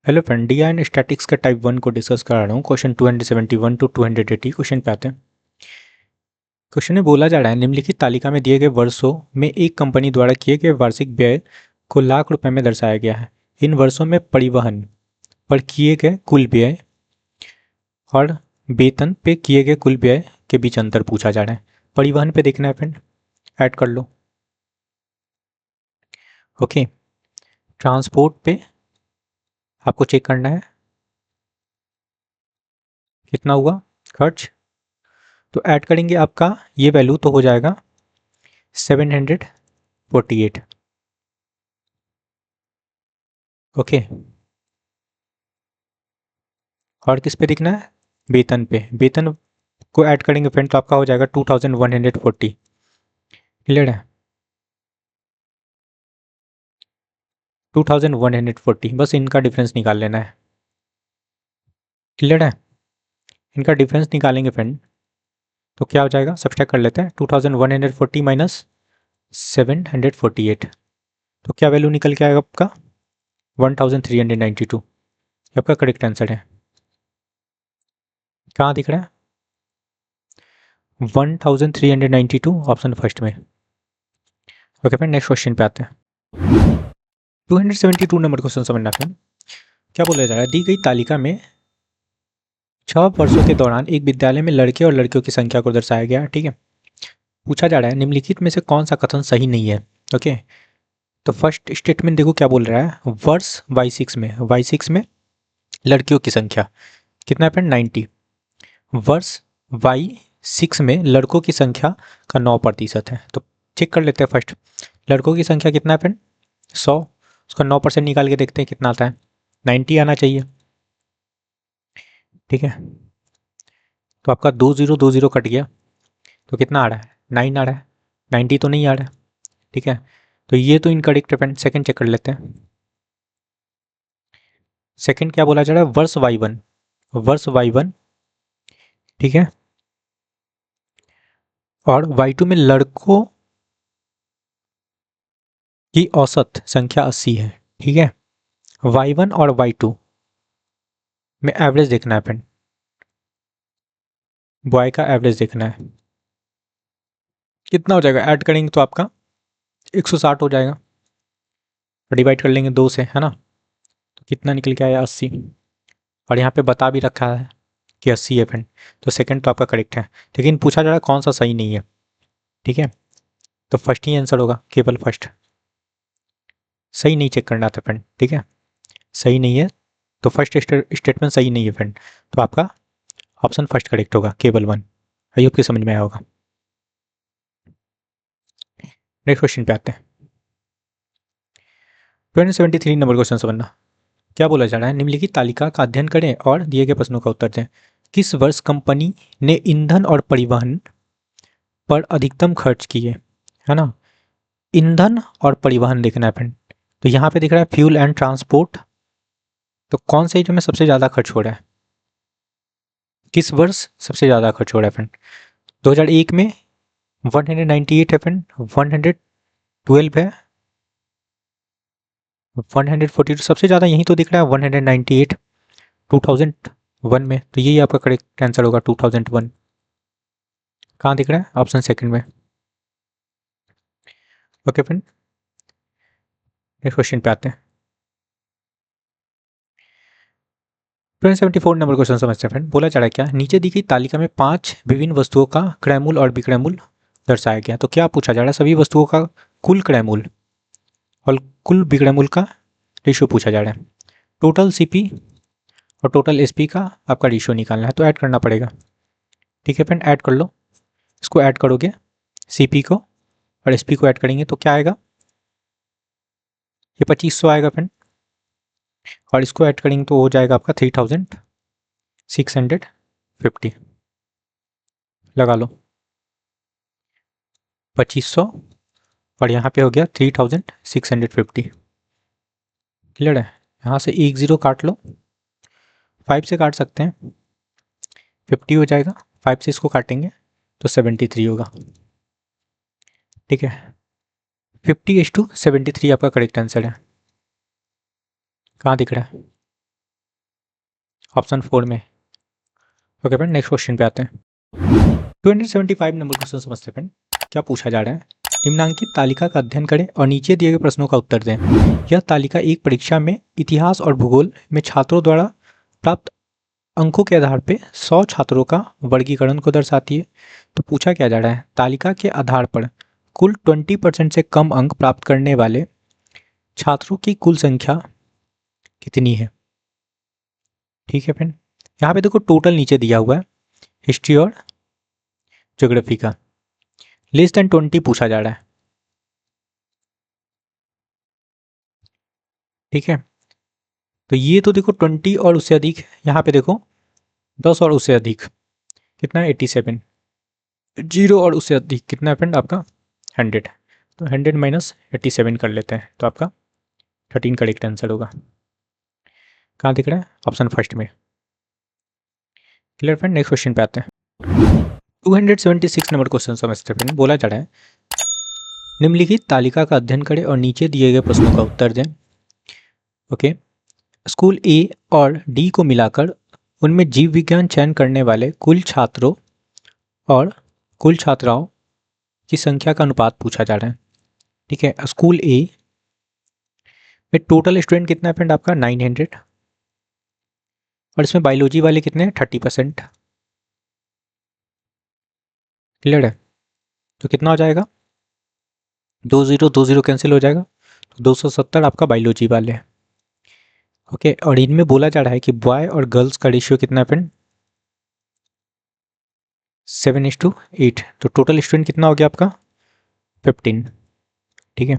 Hello friend, D and statics का type 1 को discuss करा रहा हूँ। क्वेश्चन 271 टू 280 क्वेश्चन पे आते हैं। क्वेश्चन में बोला जा रहा है निम्नलिखित तालिका में दिए गए वर्षों में एक कंपनी द्वारा किए गए वार्षिक व्यय को लाख रुपए में दर्शाया गया है। इन वर्षों में परिवहन पर किए गए कुल व्यय और वेतन पे किए गए कुल व्यय के बीच अंतर पूछा जा रहा है। परिवहन पे देखना है फ्रेंड, ऐड कर लो। ओके, ट्रांसपोर्ट पे आपको चेक करना है कितना हुआ खर्च, तो ऐड करेंगे आपका ये वैल्यू तो हो जाएगा 748। ओके, और किस पे दिखना है? वेतन पे। वेतन को ऐड करेंगे फ्रेंड तो आपका हो जाएगा 2140। क्लियर है? 2140, बस इनका डिफरेंस निकाल लेना है। क्लियर है? इनका डिफरेंस निकालेंगे फ्रेंड तो क्या हो जाएगा, सब्सट्रैक्ट कर लेते हैं। 2140 माइनस 748, तो क्या वैल्यू निकल के आएगा आपका? 1392। ये आपका करेक्ट आंसर है। कहाँ दिख रहा है? 1392, ऑप्शन फर्स्ट में। ओके फ्रेंड, नेक्स्ट क्वेश्चन पे आते हैं। 272 नंबर क्वेश्चन समझना फ्रेंड। क्या बोला जा रहा है, दी गई तालिका में 6 वर्षों के दौरान एक विद्यालय में लड़के और लड़कियों की संख्या को दर्शाया गया। ठीक है, पूछा जा रहा है निम्नलिखित में से कौन सा कथन सही नहीं है। ओके, तो फर्स्ट स्टेटमेंट देखो क्या बोल रहा है, वर्ष y6 में लड़कियों की संख्या कितना है फ्रेंड? 90। वर्ष y6 में लड़कों की संख्या का 9% है। तो चेक कर लेते हैं फर्स्ट, लड़कों की संख्या कितना है फ्रेंड? 100। उसका 9% निकाल के देखते हैं कितना आता है। 90 आना चाहिए। ठीक है, तो आपका 2020 कट गया तो कितना आ रहा है? 9 आ रहा है। 90 तो नहीं आ रहा है। ठीक है, तो ये तो इनकरेक्ट है फ्रेंड। सेकंड चेक कर लेते हैं। सेकंड क्या बोला जा रहा है, वर्ष y1। वर्ष y1, ठीक है, और y2 में लड़कों की औसत संख्या 80 है। ठीक है, y1 और y2 में एवरेज देखना है फ्रेंड, बॉय का एवरेज देखना है। कितना हो जाएगा? ऐड करेंगे तो आपका 160 हो जाएगा, डिवाइड कर लेंगे 2 से, है ना, तो कितना निकल के आया? 80। और यहाँ पे बता भी रखा है कि 80 है फ्रेंड, तो सेकंड तो आपका करेक्ट है। लेकिन पूछा जा रहा है कौन सा सही नहीं है। ठीक है, तो फर्स्ट ही आंसर होगा, केवल फर्स्ट। सही नहीं चेक करना था फ्रेंड। ठीक है, सही नहीं है तो फर्स्ट स्टेटमेंट सही नहीं है फ्रेंड, तो आपका ऑप्शन फर्स्ट करेक्ट होगा, केवल 1। आई होप कि समझ में आया होगा। नेक्स्ट क्वेश्चन पे आते हैं। 273 नंबर क्वेश्चन समझना। क्या बोला जा रहा है, निम्नलिखित तालिका का अध्ययन करें और दिए गए प्रश्नों का उत्तर दें। किस वर्ष कंपनी ने ईंधन और परिवहन पर अधिकतम खर्च किए? है ना, ईंधन और परिवहन देखना है फ्रेंड। तो यहाँ पे दिख रहा है फ्यूल एंड ट्रांसपोर्ट, तो कौन से में सबसे ज़्यादा खर्च हो रहा है? किस वर्ष सबसे ज़्यादा खर्च हो रहा है फ्रेंड? 2001 में 198 है फ्रेंड, 112 है, 142 सबसे ज़्यादा यही तो दिख रहा है, 198 2001 में, तो यही आपका करेक्ट आंसर होगा 2001। कहाँ दिख रहा है? ऑप्शन सेकंड में। ओके फ्रेंड, नेक्स्ट क्वेश्चन पे आते हैं। 274 नंबर क्वेश्चन समझते हैं फ्रेंड। बोला जा रहा है क्या, नीचे दी गई तालिका में 5 विभिन्न वस्तुओं का क्रय मूल्य और विक्रय मूल्य दर्शाया गया। तो क्या पूछा जा रहा है, सभी वस्तुओं का कुल क्रय मूल्य और कुल विक्रय मूल्य का रेशियो पूछा जा रहा है। टोटल सीपी और टोटल एसपी का आपका रेशियो निकालना है, तो ऐड करना पड़ेगा। ठीक है फ्रेंड, ऐड कर लो। इसको ऐड करोगे, सीपी को और एसपी को ऐड करेंगे तो क्या आएगा? ये 2500 आएगा फ्रेंड, और इसको ऐड करेंगे तो हो जाएगा आपका 3650। लगा लो 2500, और यहाँ पे हो गया 3650। क्लियर है? यहाँ से एक ज़ीरो काट लो, 5 से काट सकते हैं, 50 हो जाएगा। 5 से इसको काटेंगे तो 73 होगा। ठीक है, 50:73 आपका करेक्ट आंसर है। कहाँ दिख रहा है? ऑप्शन 4 में। ओके फ्रेंड, नेक्स्ट क्वेश्चन पे आते हैं। 275 नंबर क्वेश्चन समझते हैं फ्रेंड। क्या पूछा जा रहा है, निम्नांकित तालिका का अध्ययन करें और नीचे दिए गए प्रश्नों का उत्तर दें। यह तालिका एक परीक्षा में इतिहास और भूगोल में छात्रों द्वारा प्राप्त अंकों के आधार पर 100 छात्रों का वर्गीकरण को दर्शाती है। तो पूछा क्या जा रहा है, तालिका के आधार पर कुल 20% से कम अंक प्राप्त करने वाले छात्रों की कुल संख्या कितनी है। ठीक है फ्रेंड, यहाँ पे देखो टोटल नीचे दिया हुआ है हिस्ट्री और ज्योग्राफी का। लेस देन 20 पूछा जा रहा है। ठीक है, तो ये तो देखो 20 और उससे अधिक, यहाँ पे देखो 10 और उससे अधिक कितना है 87, 0 और उससे अधिक कितना है फ्रेंड आपका 100। तो 100 माइनस 87 कर लेते हैं, तो आपका 13 करेक्ट आंसर होगा। कहाँ दिख रहा है, ऑप्शन फर्स्ट में। क्लियर फ्रेंड, नेक्स्ट क्वेश्चन पे आते हैं। 276 नंबर क्वेश्चन समझते हैं फ्रेंड। बोला जा रहा है निम्नलिखित तालिका का अध्ययन करें और नीचे दिए गए प्रश्नों का उत्तर दें। ओके, स्कूल ए और डी को मिलाकर उनमें जीव विज्ञान चयन करने वाले कुल छात्रों और कुल छात्राओं की संख्या का अनुपात पूछा जा रहा है। ठीक है, स्कूल ए में टोटल स्टूडेंट कितना है फ्रेंड आपका 900, और इसमें बायोलॉजी वाले कितने हैं 30%। क्लियर है, तो कितना हो जाएगा 20 कैंसिल हो जाएगा, तो 270 आपका बायोलॉजी वाले हैं। ओके, और इनमें बोला जा रहा है कि बॉय और गर्ल्स का रेशियो कितना है फ्रेंड 7:8। तो टोटल स्टूडेंट कितना हो गया आपका 15। ठीक है,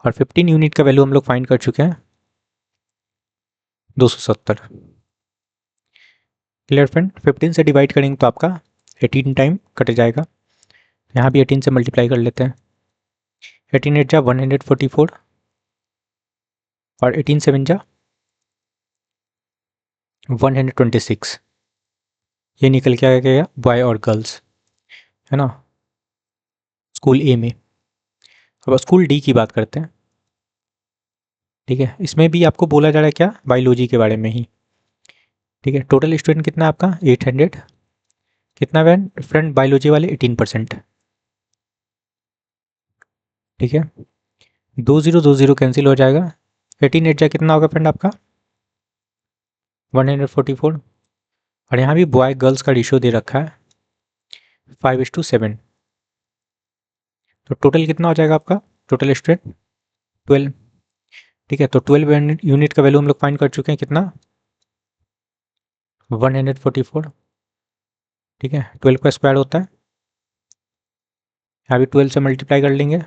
और 15 यूनिट का वैल्यू हम लोग फाइंड कर चुके हैं 270। क्लियर फ्रेंड, 15 से डिवाइड करेंगे तो आपका 18 टाइम कट जाएगा। यहाँ भी 18 से मल्टीप्लाई कर लेते हैं। 18 8 जा 144 और 18 7 जा 126। ये निकल के आ गया बॉय और गर्ल्स, है ना, स्कूल ए में। अब स्कूल डी की बात करते हैं। ठीक है, इसमें भी आपको बोला जा रहा है क्या बायोलॉजी के बारे में ही। ठीक है, टोटल स्टूडेंट कितना है आपका 800, कितना फ्रेंड बायोलॉजी वाले 18%। ठीक है, 20 कैंसिल हो जाएगा, 18 8 जा कितना होगा फ्रेंड आपका 144। और यहाँ भी बॉय गर्ल्स का रेशियो दे रखा है 5:7। तो टोटल कितना हो जाएगा आपका टोटल स्टूडेंट 12। ठीक है, तो 12 यूनिट का वैल्यू हम लोग फाइंड कर चुके हैं कितना 144। ठीक है, 12 का स्क्वायर होता है, यहाँ भी 12 से मल्टीप्लाई कर लेंगे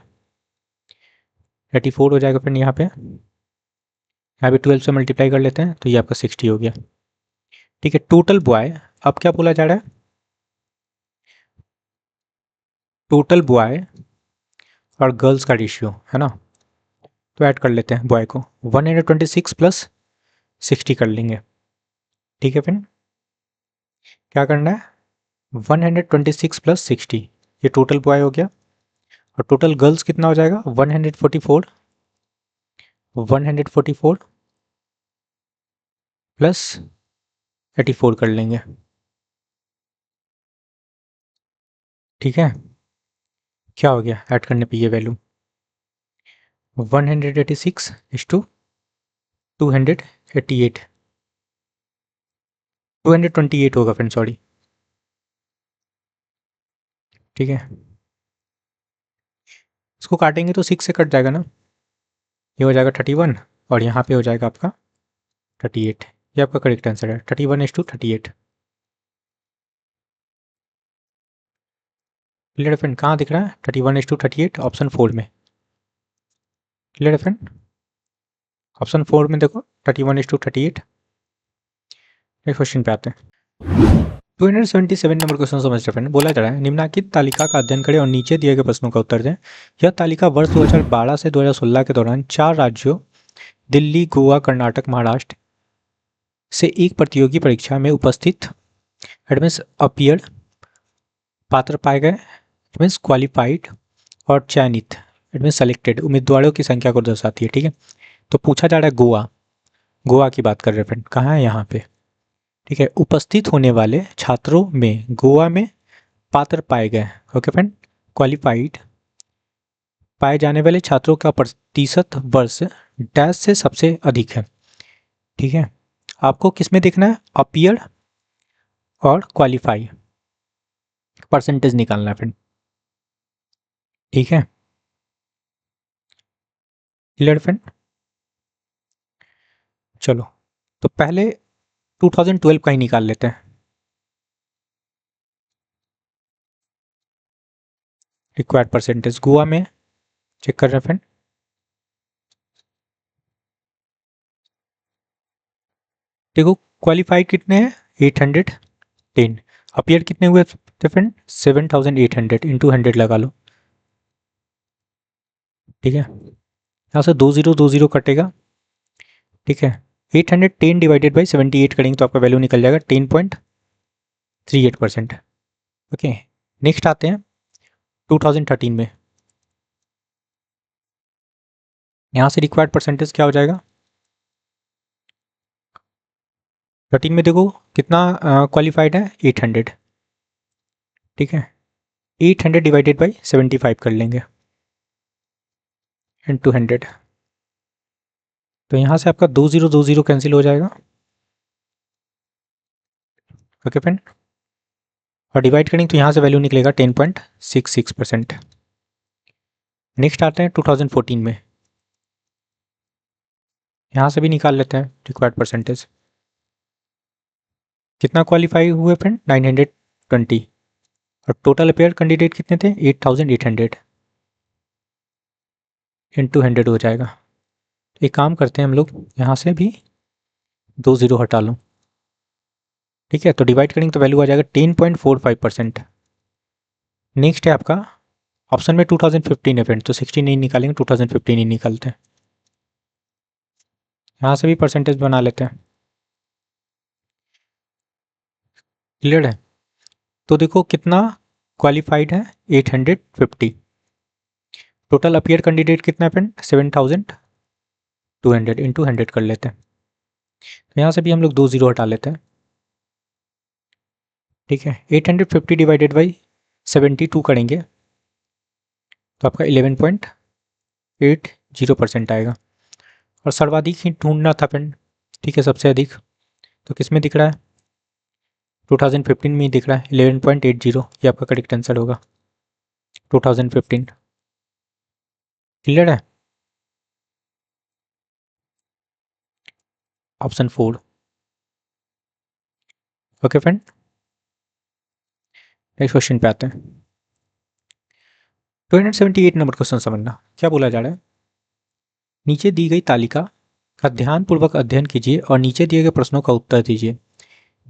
84 हो जाएगा फ्रेंड। यहाँ पे यहाँ भी 12 से मल्टीप्लाई कर लेते हैं तो ये आपका 60 हो गया। ठीक है, टोटल बॉय, अब क्या बोला जा रहा है टोटल बॉय और गर्ल्स का रेशियो, है ना, तो ऐड कर लेते हैं बॉय को 126 प्लस 60 कर लेंगे। ठीक है फ्रेंड, क्या करना है 126 प्लस 60, ये टोटल बॉय हो गया, और टोटल गर्ल्स कितना हो जाएगा 144 प्लस 84 कर लेंगे। ठीक है, क्या हो गया ऐड करने पे ये वैल्यू 186 इज टू 288, 228 होगा फ्रेंड, सॉरी। ठीक है, इसको काटेंगे तो 6 से कट जाएगा ना, ये हो जाएगा 31 और यहाँ पे हो जाएगा आपका 38। ये आपका करेक्ट आंसर है 31:38। क्लियर फ्रेंड, कहाँ दिख रहा है 31:38 ऑप्शन 4 में। क्लियर फ्रेंड, ऑप्शन 4 में देखो 31:38। नेक्स्ट क्वेश्चन पे आते हैं। 277 नंबर क्वेश्चन समझते फ्रेंड। बोला जा रहा है निम्नलिखित तालिका का अध्ययन करें और नीचे दिए गए प्रश्नों का उत्तर दें। यह तालिका वर्ष 2012 से 2016 के दौरान 4 राज्यों दिल्ली, गोवा, कर्नाटक, महाराष्ट्र से एक प्रतियोगी परीक्षा में उपस्थित एडमिस अपीयर्ड पात्र पाए गए एडमिस क्वालिफाइड और चयनित एडमिस सेलेक्टेड उम्मीदवारों की संख्या को दर्शाती है। ठीक है, तो पूछा जा रहा है गोवा की बात कर रहे हैं फ्रेंड, कहाँ है यहाँ पे ठीक है, उपस्थित होने वाले छात्रों में गोवा में पात्र पाए गए। ओके फ्रेंड, क्वालिफाइड पाए जाने वाले छात्रों का प्रतिशत वर्ष डैश से सबसे अधिक है। ठीक है, आपको किसमें देखना है, अपीयर और क्वालिफाई परसेंटेज निकालना है फ्रेंड। ठीक है, क्लियर फ्रेंड। चलो तो पहले 2012 का ही निकाल लेते हैं। रिक्वायर्ड परसेंटेज गोवा में चेक कर रहे हैं फ्रेंड। देखो क्वालिफाइड कितने हैं, 810। अपीयर कितने हुए थे फ्रेंड, 7800 इंटू 100 लगा लो। ठीक है, यहाँ से 2020 कटेगा। ठीक है, 810 डिवाइडेड बाई 78 करेंगे तो आपका वैल्यू निकल जाएगा 10.38%। ओके, नेक्स्ट आते हैं 2013 में। यहाँ से रिक्वायर्ड परसेंटेज क्या हो जाएगा, 13 में देखो कितना क्वालिफाइड है, 800। ठीक है, 800 डिवाइडेड बाई 75 कर लेंगे इंटू 100। तो यहाँ से आपका 2020 कैंसिल हो जाएगा। ओके फ्रेंड, और डिवाइड करेंगे तो यहाँ से वैल्यू निकलेगा 10.66%। नेक्स्ट आते हैं 2014 में। यहाँ से भी निकाल लेते हैं रिक्वायर्ड परसेंटेज। कितना क्वालिफाई हुए फ्रेंड, 920। और टोटल अपेयर कैंडिडेट कितने थे, 8800 इंटू 100 हो जाएगा। एक काम करते हैं हम लोग, यहाँ से भी 20 हटा लो। ठीक है, तो डिवाइड करेंगे तो वैल्यू आ जाएगा 10.45%। नेक्स्ट है आपका ऑप्शन में 2015 है फ्रेंड, तो 16 नहीं निकालेंगे, 2015 ही निकालते हैं। यहाँ से भी परसेंटेज बना लेते हैं। क्लियर है, तो देखो कितना क्वालिफाइड है, 850। टोटल अपियर कैंडिडेट कितना है फ्रेंड, 7200 इंटू 100 कर लेते हैं। तो यहाँ से भी हम लोग 20 हटा लेते हैं। ठीक है, 850 डिवाइडेड बाई 72 करेंगे तो आपका 11.80% आएगा। और सर्वाधिक ही ढूंढना था फ्रेंड। ठीक है, सबसे अधिक तो किस में दिख रहा है, 2015 में ही दिख रहा है, 11.80। ये आपका करेक्ट आंसर होगा, 2015। क्लियर है, option 4। Okay friend, next question पे आते हैं। 278 नंबर क्वेश्चन समझना क्या बोला जा रहा है। नीचे दी गई तालिका का ध्यानपूर्वक अध्ययन कीजिए और नीचे दिए गए प्रश्नों का उत्तर दीजिए।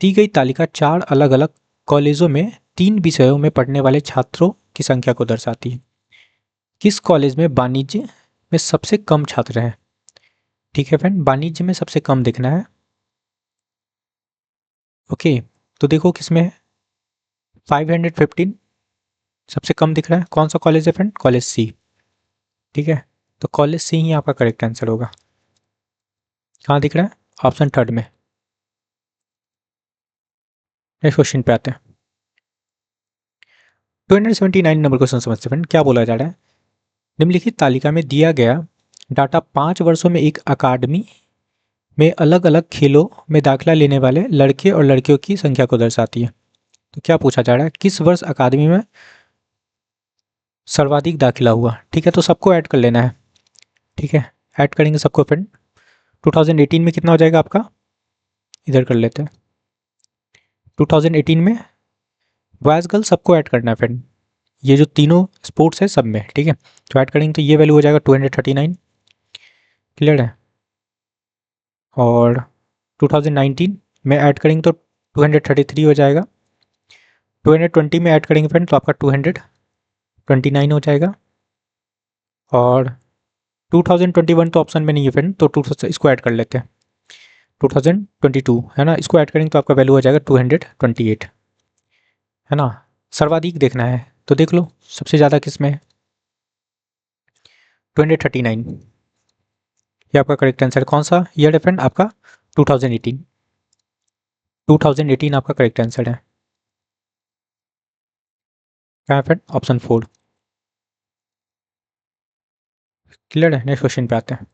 दी गई तालिका 4 अलग अलग कॉलेजों में 3 विषयों में पढ़ने वाले छात्रों की संख्या को दर्शाती है। किस कॉलेज में वाणिज्य में सबसे कम छात्र हैं। ठीक है फ्रेंड, वाणिज्य में सबसे कम दिखना है। ओके, तो देखो किसमें है, 515 सबसे कम दिख रहा है। कौन सा कॉलेज है फ्रेंड, कॉलेज सी। ठीक है, तो कॉलेज सी ही आपका करेक्ट आंसर होगा। कहाँ दिख रहा है, ऑप्शन 3 में। नेक्स्ट क्वेश्चन पे आते हैं। 279 नंबर क्वेश्चन समझते फ्रेंड, क्या बोला जा रहा है। निम्नलिखित तालिका में दिया गया डाटा 5 वर्षों में एक अकादमी में अलग अलग खेलों में दाखिला लेने वाले लड़के और लड़कियों की संख्या को दर्शाती है। तो क्या पूछा जा रहा है, किस वर्ष अकादमी में सर्वाधिक दाखिला हुआ। ठीक है, तो सबको ऐड कर लेना है। ठीक है, ऐड करेंगे सबको फ्रेंड। 2018 में कितना हो जाएगा आपका, इधर कर लेते हैं। 2018 में बॉयज़ गर्ल सबको ऐड करना है फ्रेंड, ये जो तीनों स्पोर्ट्स है सब में। ठीक है, तो ऐड करेंगे तो ये वैल्यू हो जाएगा 239। क्लियर है, और 2019 में ऐड करेंगे तो 233 हो जाएगा। 220 में ऐड करेंगे फ्रेंड तो आपका 229 हो जाएगा। और 2021 तो ऑप्शन में नहीं है फ्रेंड, तो इसको ऐड कर लेते हैं। 2022 है ना, इसको ऐड करेंगे तो आपका वैल्यू हो जाएगा 228 है ना। सर्वाधिक देखना है तो देख लो सबसे ज़्यादा किस में है, 239। ये आपका करेक्ट आंसर। कौन सा ईयर है फ्रेंड आपका, 2018। 2018 आपका करेक्ट आंसर है। क्या है फ्रेंड? ऑप्शन 4। क्लियर है? नेक्स्ट क्वेश्चन पे आते हैं।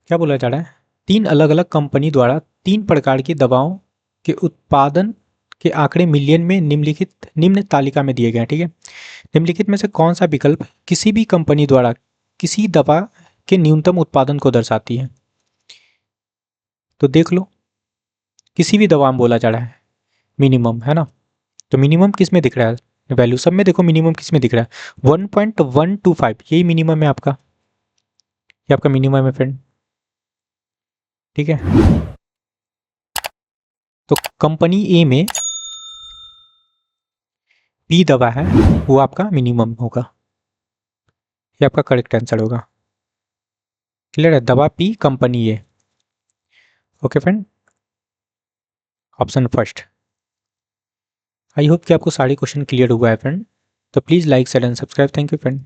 क्या बोला जा रहा है? 3 अलग अलग कंपनी द्वारा 3 प्रकार की दवाओं के उत्पादन के आंकड़े मिलियन में निम्न तालिका में दिए गए हैं। ठीक है, निम्नलिखित में से कौन सा विकल्प किसी भी कंपनी द्वारा किसी दवा के न्यूनतम उत्पादन को दर्शाती है? तो देख लो, किसी भी दवा में बोला जा रहा है मिनिमम, है ना? तो मिनिमम किस में दिख रहा है वैल्यू? सब में देखो मिनिमम किस में दिख रहा है, 1.125, यही मिनिमम है आपका, ये आपका मिनिमम है फ्रेंड। ठीक है, तो कंपनी ए में पी दवा है, वो आपका मिनिमम होगा, ये आपका करेक्ट आंसर होगा। क्लियर है? दवा P company A. Okay friend, option first. I hope कि आपको सारे क्वेश्चन क्लियर हुआ है फ्रेंड। तो please like share and subscribe. Thank you friend.